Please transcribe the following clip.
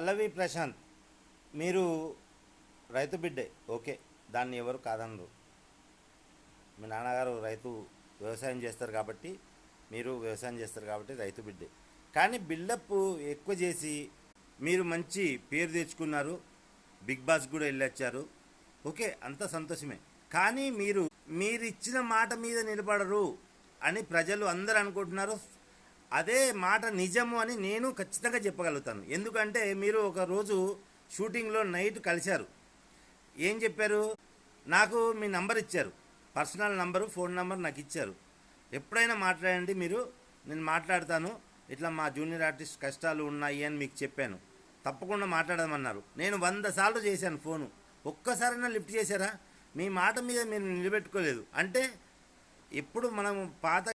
పల్లవి ప్రశాంత్, మీరు రైతు బిడ్డే, ఓకే, దాన్ని ఎవరు కాదనరు. మీ నాన్నగారు వ్యవసాయం చేస్తారు కాబట్టి, మీరు వ్యవసాయం చేస్తారు కాబట్టి రైతు బిడ్డే. కానీ బిల్డప్ ఎక్కువ చేసి మీరు మంచి పేరు తెచ్చుకున్నారు, బిగ్ బాస్ కూడా వెళ్ళొచ్చారు, ఓకే, అంత సంతోషమే. కానీ మీరు ఇచ్చిన మాట మీద నిలబడరు అని ప్రజలు అందరూ అనుకుంటున్నారు. అదే మాట నిజము అని నేను ఖచ్చితంగా చెప్పగలుగుతాను. ఎందుకంటే మీరు ఒకరోజు షూటింగ్లో నైట్ కలిశారు. ఏం చెప్పారు? నాకు మీ నంబర్ ఇచ్చారు, పర్సనల్ నంబరు, ఫోన్ నంబర్ నాకు ఇచ్చారు. ఎప్పుడైనా మాట్లాడండి మీరు, నేను మాట్లాడతాను, ఇట్లా మా జూనియర్ ఆర్టిస్ట్ కష్టాలు ఉన్నాయి అని మీకు చెప్పాను, తప్పకుండా మాట్లాడమన్నారు. నేను 100 సార్లు చేశాను ఫోను, ఒక్కసారైనా లిఫ్ట్ చేశారా? మీ మాట మీద మీరు నిలబెట్టుకోలేదు అంటే ఎప్పుడు మనం పాత